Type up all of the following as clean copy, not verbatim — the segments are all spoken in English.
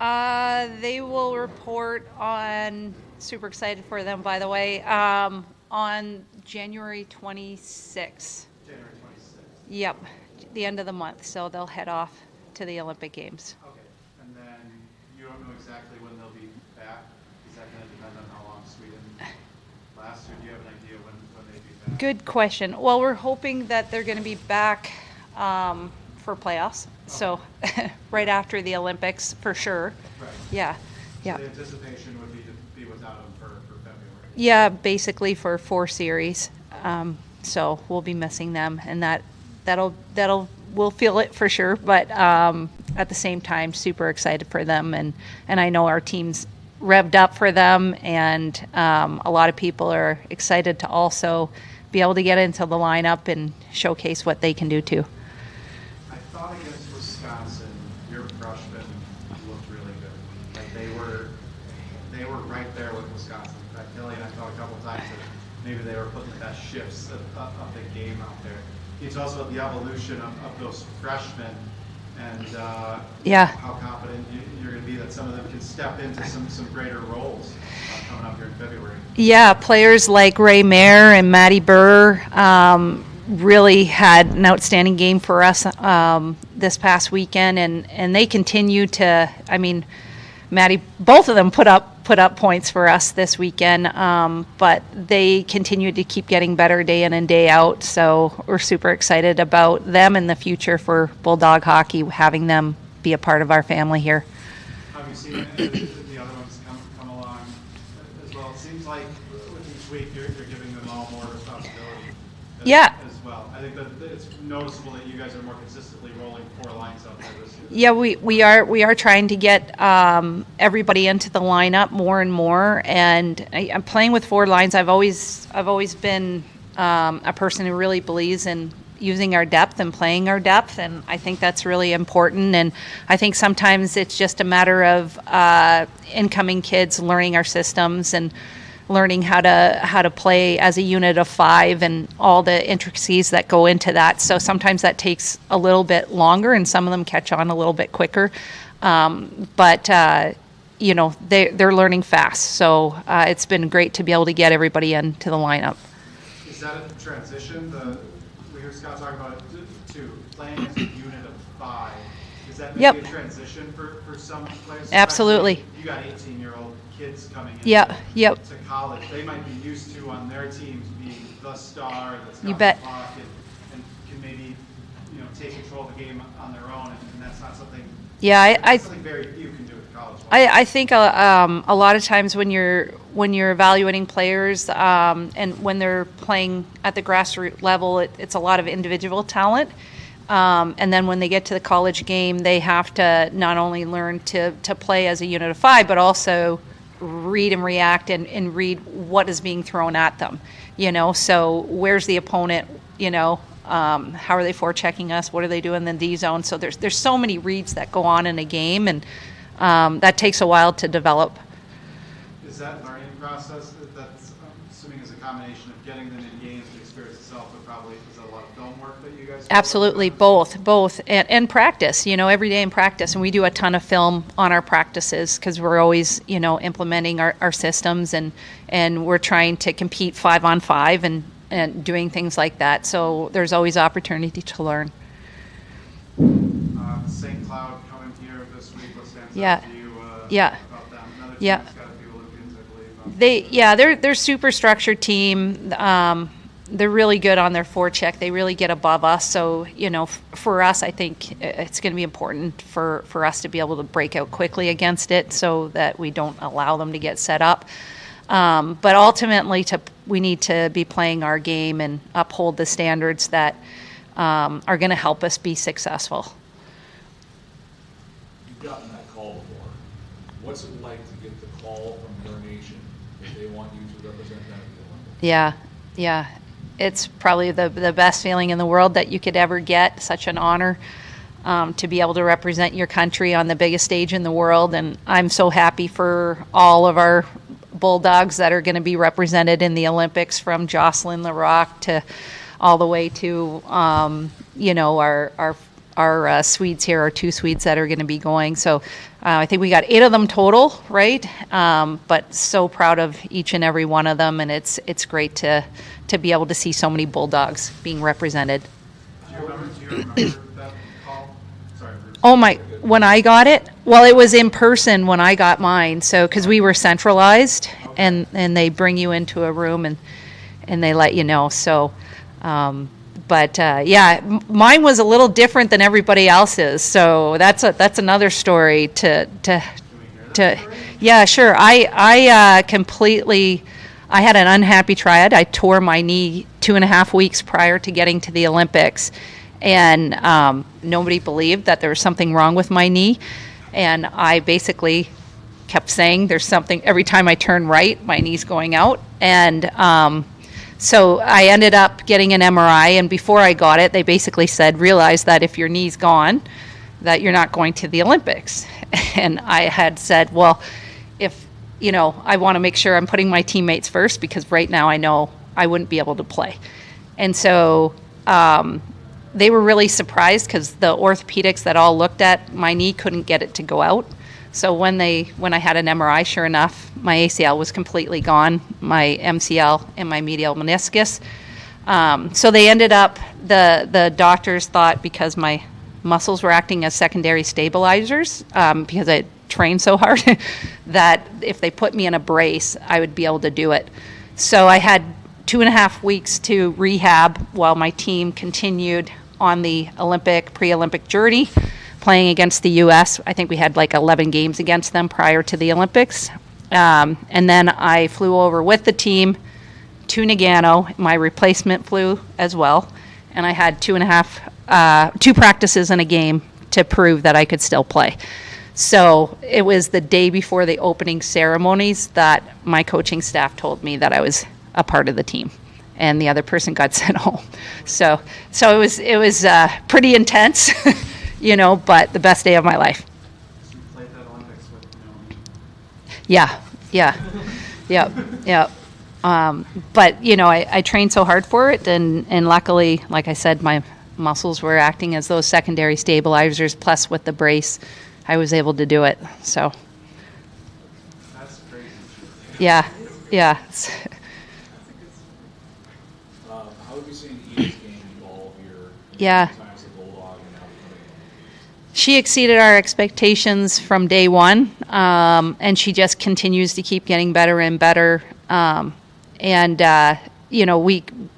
They will report on, super excited for them, by the way, on January 26th. January 26th. Yep, the end of the month. So they'll head off to the Olympic Games. Okay. And then you don't know exactly when they'll be back? Is that going to depend on how long Sweden lasts, or do you have an idea when they'd be back? Good question. Well, we're hoping that they're going to be back for playoffs. So right after the Olympics, for sure. Right. Yeah. So Yeah. the anticipation would be to be without them for February. Yeah, basically for 4 series. So we'll be missing them, and we'll feel it for sure. But at the same time, super excited for them, and I know our team's revved up for them, and a lot of people are excited to also be able to get into the lineup and showcase what they can do too. I thought against Wisconsin, your freshmen looked really good. Like they were right there with Wisconsin. In fact, Kelly and I thought a couple of times that maybe they were putting the best shifts of the game out there. Can you tell us about the evolution of those freshmen and how confident you're going to be that some of them can step into some greater roles coming up here in February? Yeah, players like Ray Mayer and Maddie Burr really had an outstanding game for us this past weekend, and they continue to. I mean, Maddie, both of them put up points for us this weekend, but they continue to keep getting better day in and day out. So we're super excited about them in the future for Bulldog hockey, having them be a part of our family here. Have you seen the other ones come along as well? It seems like with each week you're giving them all more responsibility as well. I think that it's noticeable that you guys are more consistently rolling 4 lines out there this year. Yeah, we are trying to get everybody into the lineup more and more, and I'm playing with 4 lines. I've always been a person who really believes in using our depth and playing our depth, and I think that's really important. And I think sometimes it's just a matter of incoming kids learning our systems and learning how to play as a unit of 5 and all the intricacies that go into that. So sometimes that takes a little bit longer, and some of them catch on a little bit quicker. But they're learning fast. So it's been great to be able to get everybody into the lineup. Is that a transition? We hear Scott talk about it too, playing as a unit of 5. Is that maybe a transition for some players? Absolutely. You got 18-year-old kids coming in to college. They might be used to on their teams being the star that's got You bet. the puck and can maybe take control of the game on their own, and that's not something. Yeah, that's something very few can do at college. I think a lot of times when you're evaluating players and when they're playing at the grassroots level, it's a lot of individual talent. And then when they get to the college game, they have to not only learn to play as a unit of 5, but also read and react and read what is being thrown at them. So where's the opponent? How are they forechecking us? What are they doing in the D zone? So there's so many reads that go on in a game, and that takes a while to develop. Is that learning process that's assuming is a combination of getting them in games, the experience itself, but probably is a lot of film work that you guys do? Absolutely, both, and practice. Every day in practice, and we do a ton of film on our practices because we're always implementing our systems, and we're trying to compete 5-on-5 and doing things like that. So there's always opportunity to learn. St. Cloud coming here this week. What stands out to you about them? Another team that's got a few Olympians, I believe. They're super structured team. They're really good on their forecheck. They really get above us. So, for us, I think it's going to be important for us to be able to break out quickly against it so that we don't allow them to get set up. But ultimately, we need to be playing our game and uphold the standards that are going to help us be successful. You've gotten that call before. What's it like to get the call from your nation that they want you to represent them at the Olympics? Yeah. It's probably the best feeling in the world that you could ever get. Such an honor to be able to represent your country on the biggest stage in the world. And I'm so happy for all of our Bulldogs that are going to be represented in the Olympics, from Jocelyn Larocque to all the way to our Swedes here, our 2 Swedes that are going to be going. So I think we got 8 of them total, right? But so proud of each and every one of them, and it's great to be able to see so many Bulldogs being represented. Do you remember that call? Sorry, Bruce. Oh my, when I got it? Well, it was in person when I got mine, so, because we were centralized, and they bring you into a room and they let you know, so, mine was a little different than everybody else's, so that's another story to yeah, sure. I completely, I had an unhappy triad. I tore my knee 2.5 weeks prior to getting to the Olympics, and nobody believed that there was something wrong with my knee, and I basically kept saying there's something, every time I turn right, my knee's going out, and so I ended up getting an MRI, and before I got it, they basically said, realize that if your knee's gone, that you're not going to the Olympics. And I had said, well, if, I want to make sure I'm putting my teammates first, because right now I know I wouldn't be able to play. And so they were really surprised, because the orthopedics that all looked at my knee couldn't get it to go out. So when I had an MRI, sure enough, my ACL was completely gone, my MCL and my medial meniscus. So they ended up, the doctors thought, because my muscles were acting as secondary stabilizers, because I trained so hard, that if they put me in a brace, I would be able to do it. So I had 2.5 weeks to rehab while my team continued on the pre-Olympic journey, playing against the U.S. I think we had like 11 games against them prior to the Olympics. And then I flew over with the team to Nagano. My replacement flew as well. And I had 2 practices and a game to prove that I could still play. So it was the day before the opening ceremonies that my coaching staff told me that I was a part of the team, and the other person got sent home. So it was pretty intense. But the best day of my life. You played that Olympics with no knee. Yeah. But, I trained so hard for it, and luckily, like I said, my muscles were acting as those secondary stabilizers, plus with the brace, I was able to do it, so. That's crazy. Yeah. How have you seen Eva's game evolve here? Yeah. Times the Bulldog and now becoming She exceeded our expectations from day one, and she just continues to keep getting better and better.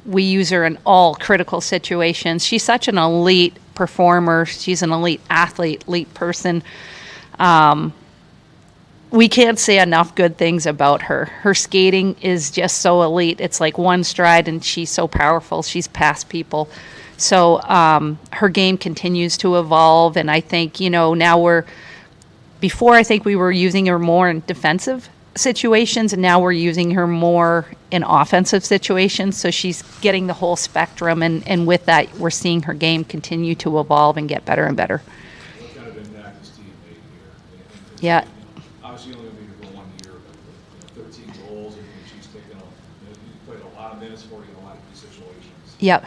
We use her in all critical situations. She's such an elite performer. She's an elite athlete, elite person. We can't say enough good things about her. Her skating is just so elite. It's like one stride, and she's so powerful. She's past people. So her game continues to evolve, and I think, now before I think we were using her more in defensive situations, and now we're using her more in offensive situations. So she's getting the whole spectrum, and with that, we're seeing her game continue to evolve and get better and better. what kind of impact has team made here? Yeah. Obviously, you only been here for 1 year, but 13 goals, and she's taken you played a lot of minutes for you in a lot of key situations. Yep.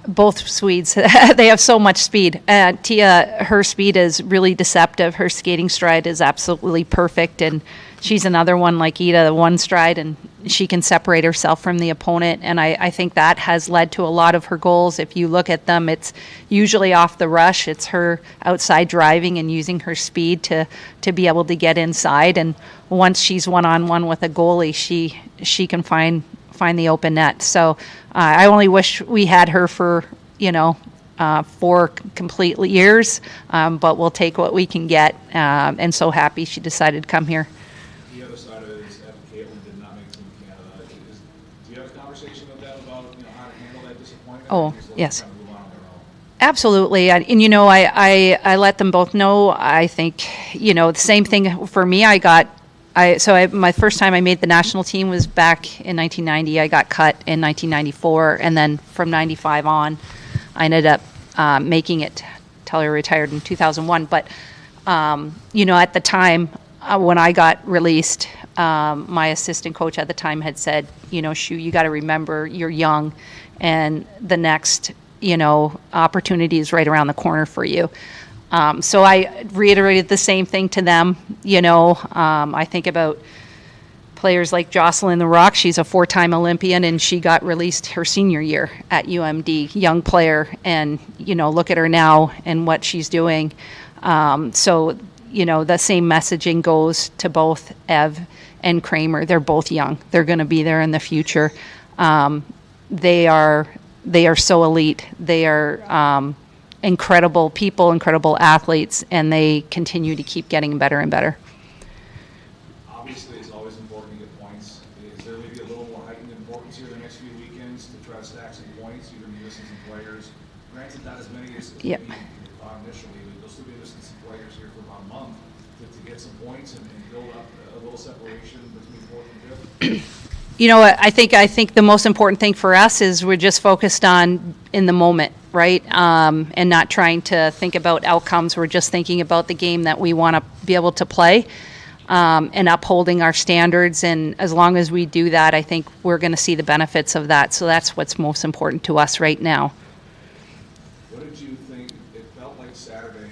Both Swedes. They have so much speed. Tia, her speed is really deceptive. Her skating stride is absolutely perfect, and she's another one like Ida, the one stride, and she can separate herself from the opponent, and I think that has led to a lot of her goals. If you look at them, it's usually off the rush. It's her outside driving and using her speed to be able to get inside, and once she's one-on-one with a goalie, she can find the open net. So I only wish we had her for 4 complete years, but we'll take what we can get, and so happy she decided to come here. The other side of it is Evan Caitlin did not make it to Canada. Do you have a conversation with them about how to handle that disappointment? Oh, Just let them yes. kind of move on their own? Absolutely. I let them both know. I think, the same thing for me. My first time I made the national team was back in 1990. I got cut in 1994, and then from 95 on, I ended up making it till I retired in 2001. But, at the time, when I got released, my assistant coach at the time had said, Shu, you got to remember you're young, and the next, opportunity is right around the corner for you. So I reiterated the same thing to them. I think about players like Jocelyn The Rock. She's a 4-time Olympian, and she got released her senior year at UMD, young player, and look at her now and what she's doing. So the same messaging goes to both Ev and Kramer. They're both young. They're going to be there in the future. They are so elite. They are incredible people, incredible athletes, and they continue to keep getting better and better. Obviously, it's always important to get points. Is there maybe a little more heightened importance here the next few weekends to try to stack some points? You're going to be missing some players. Granted, not as many as Yep. we thought initially, but you'll still be missing some players here for about a month to get some points and build up a little separation between fourth and fifth. I think the most important thing for us is we're just focused on in the moment, right? And not trying to think about outcomes. We're just thinking about the game that we want to be able to play, and upholding our standards. And as long as we do that, I think we're going to see the benefits of that. So that's what's most important to us right now. What did you think? It felt like Saturday,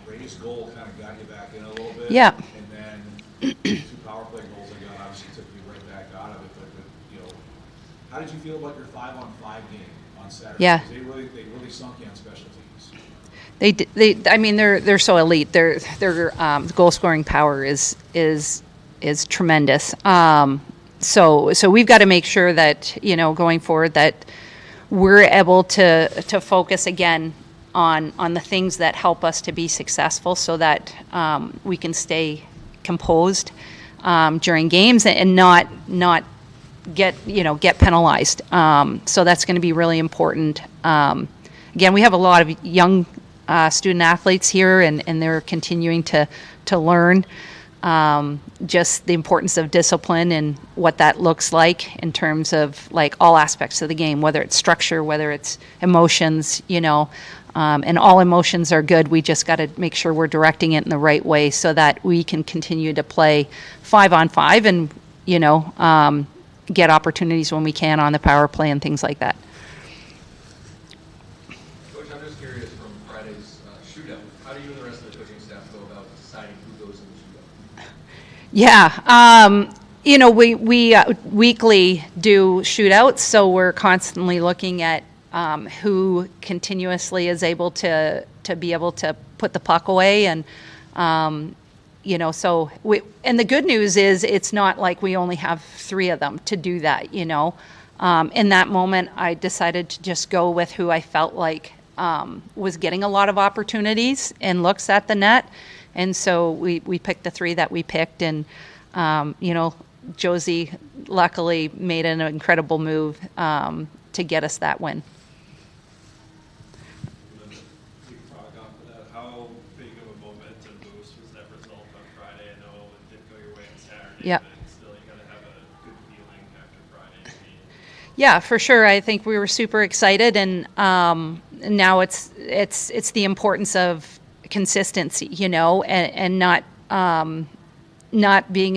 Ray's goal kind of got you back in a little bit. Yeah. And then 2 power play goals they got obviously took you right back out of it. But how did you feel about your 5-on-5 game on Saturday? Yeah. Because they really sunk you on special teams. They're so elite. Their goal scoring power is tremendous. So we've got to make sure that going forward that we're able to focus again on the things that help us to be successful, so that we can stay composed during games and not get penalized. So that's going to be really important. Again, we have a lot of young student athletes here, and they're continuing to learn just the importance of discipline and what that looks like in terms of like all aspects of the game, whether it's structure, whether it's emotions, and all emotions are good. We just got to make sure we're directing it in the right way so that we can continue to play 5-on-5 and, get opportunities when we can on the power play and things like that. Coach, I'm just curious from Friday's shootout, how do you and the rest of the coaching staff go about deciding who goes in the shootout? Yeah, we weekly do shootouts, so we're constantly looking at who continuously is able to be able to put the puck away, and so and the good news is it's not like we only have 3 of them to do that. In that moment, I decided to just go with who I felt like was getting a lot of opportunities and looks at the net, and so we picked the 3 that we picked, and Josie luckily made an incredible move to get us that win. How big of a momentum boost was that result on Friday? I know it didn't go your way on Saturday, Yeah. but still you got to have a good feeling after Friday. Yeah, for sure. I think we were super excited, and now it's the importance of consistency, and not being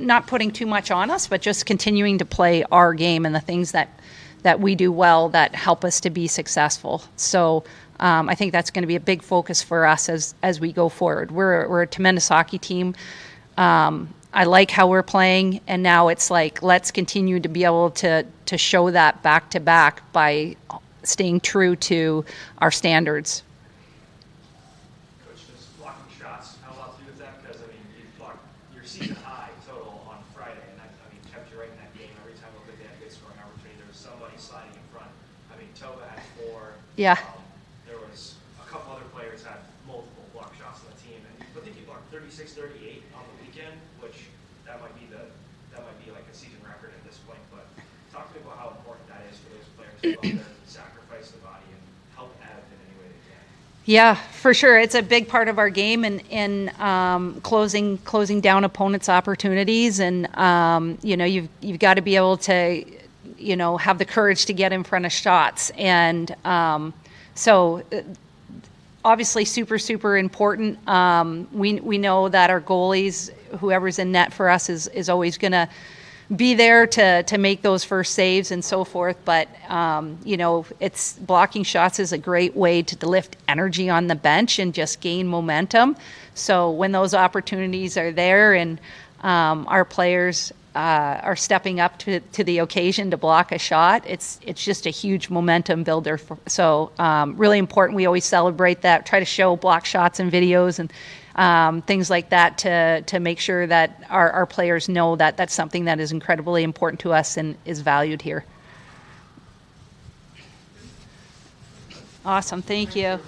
not putting too much on us, but just continuing to play our game and the things that we do well that help us to be successful. So I think that's going to be a big focus for us as we go forward. We're a tremendous hockey team. I like how we're playing, and now it's like let's continue to be able to show that back to back by staying true to our standards. Coach, just blocking shots, how a lot to do with that? Because, you blocked your season high total on Friday, and that, kept you right in that game. Every time we looked at that good scoring opportunity, there was somebody sliding in front. Tova had 4. Yeah. There was a couple other players had multiple block shots on the team, and I think you blocked 36, 38 on the weekend, which that might be like a season record at this point. But talk to me about how important that is for those players to go out there and sacrifice the body and help Ev in any way they can. Yeah, for sure. It's a big part of our game in closing down opponents' opportunities, and you've got to be able to have the courage to get in front of shots, and so obviously super important. We know that our goalies, whoever's in net for us, is always going to be there to make those first saves and so forth. But, it's blocking shots is a great way to lift energy on the bench and just gain momentum. So when those opportunities are there and our players are stepping up to the occasion to block a shot, it's just a huge momentum builder. So really important. We always celebrate that, try to show block shots and videos and things like that to make sure that our players know that that's something that is incredibly important to us and is valued here. Awesome. Thank you.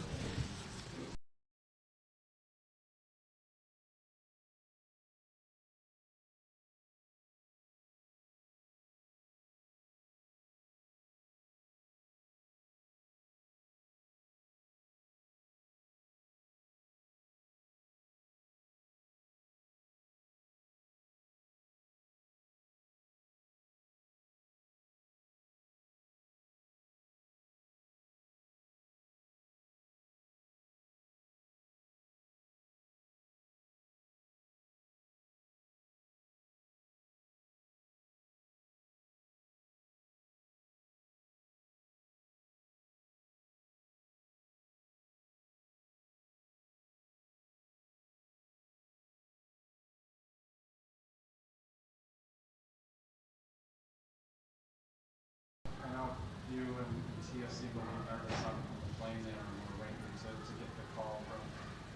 I know you and TFC were nervous on the plane there and were waiting to get the call from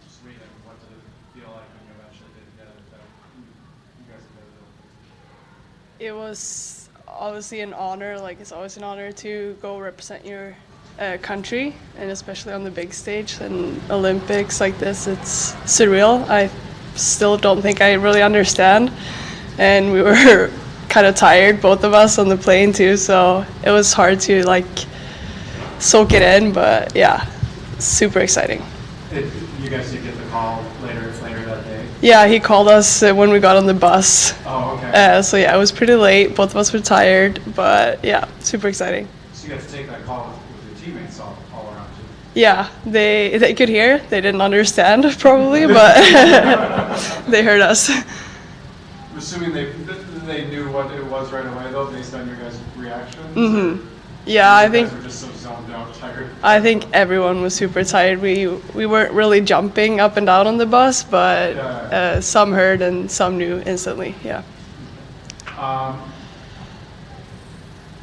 Sweden. What did it feel like when you eventually did get it that you guys had made it? It was obviously an honor. Like, it's always an honor to go represent your country, and especially on the big stage and Olympics like this. It's surreal. I still don't think I really understand, and we were kind of tired, both of us, on the plane too, so it was hard to soak it in, but yeah, super exciting. You guys did get the call later that day? Yeah, he called us when we got on the bus. Oh, okay. So yeah, it was pretty late, both of us were tired, but yeah, super exciting. So you got to take that call with your teammates all around you? Yeah, they could hear, they didn't understand probably, but they heard us. I'm assuming they knew what it was right away, though, based on your guys' reactions? Mm-hmm. Yeah, I think. You guys were just so zoned out, tired. I think everyone was super tired. We weren't really jumping up and down on the bus, but some heard and some knew instantly. Yeah.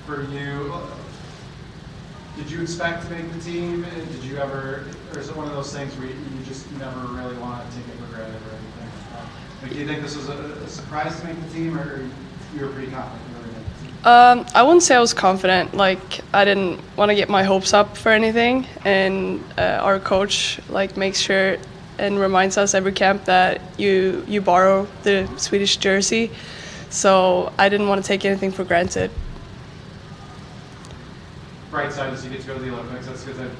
For you, did you expect to make the team? Did you ever, or is it one of those things where you just never really want to take it for granted or anything like that? Like, do you think this was a surprise to make the team, or you were pretty confident you were going to make the team? I wouldn't say I was confident. Like, I didn't want to get my hopes up for anything, and our coach makes sure and reminds us every camp that you borrow the Swedish jersey. So I didn't want to take anything for granted. Bright side is you get to go to the Olympics. That's good.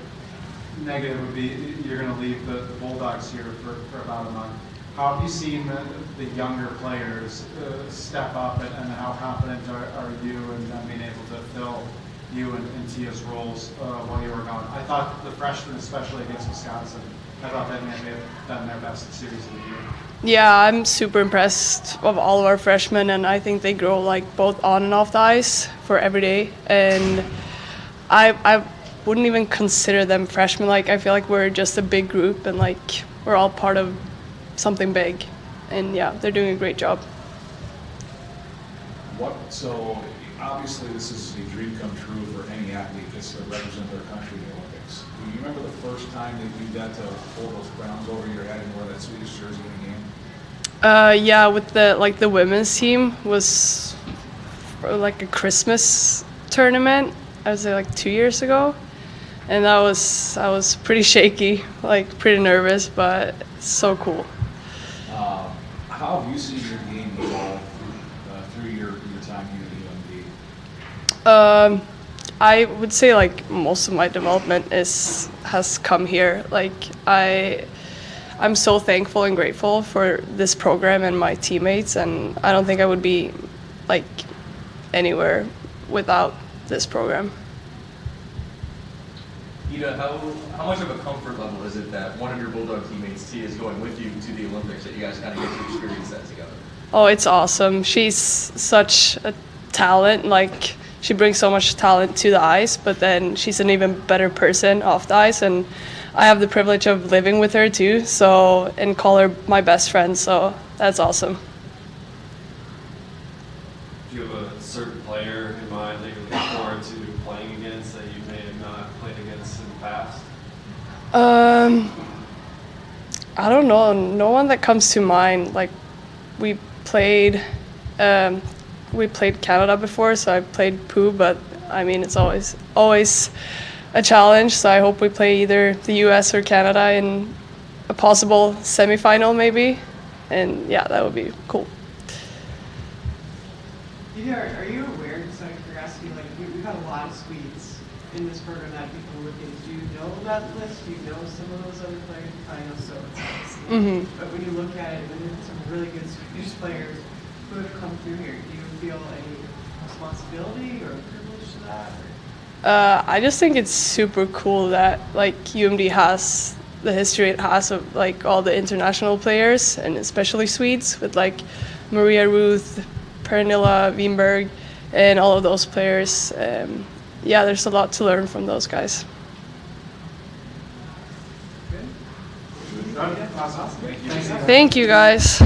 Negative would be you're going to leave the Bulldogs here for about a month. How have you seen the younger players step up, and how confident are you in them being able to fill you and Tia's roles while you were gone? I thought the freshmen, especially against Wisconsin, I thought they may have done their best series of the year. Yeah, I'm super impressed of all of our freshmen, and I think they grow both on and off the ice for every day. And I wouldn't even consider them freshmen. I feel like we're just a big group, and we're all part of something big. And yeah, they're doing a great job. So obviously this is a dream come true for any athlete that's to represent their country in the Olympics. Do you remember the first time that you got to hold those crowns over your head and wear that Swedish jersey in a game? Yeah, with the women's team was for a Christmas tournament. I would say 2 years ago, and I was pretty shaky, pretty nervous, but so cool. How have you seen your game evolve through your time here at UMD? I would say most of my development has come here. I'm so thankful and grateful for this program and my teammates, and I don't think I would be anywhere without this program. Ida, how much of a comfort level is it that one of your Bulldog teammates, Tia, is going with you to the Olympics, that you guys kind of get to experience that together? Oh, it's awesome. She's such a talent. Like, she brings so much talent to the ice, but then she's an even better person off the ice. And I have the privilege of living with her too, so, and call her my best friend. So that's awesome. Do you have a certain player in mind that you're looking forward to playing against that you may have not played against in the past? I don't know. No one that comes to mind. Like, we played Canada before, so I played Pooh, but I mean, it's always a challenge. So I hope we play either the U.S. or Canada in a possible semifinal, maybe. And yeah, that would be cool. Are you aware, just out of curiosity, like we've had a lot of Swedes in this program that people look at. Do you know that list? Do you know some of those other players? I know so. But when you look at it, when there's some really good Swedish players who have come through here, do you feel any responsibility or privilege to that? I just think it's super cool that like UMD has the history it has of like all the international players and especially Swedes with like Maria Ruth, Pernilla Wienberg, and all of those players. Yeah, there's a lot to learn from those guys. Awesome. Thank you. Thank you guys.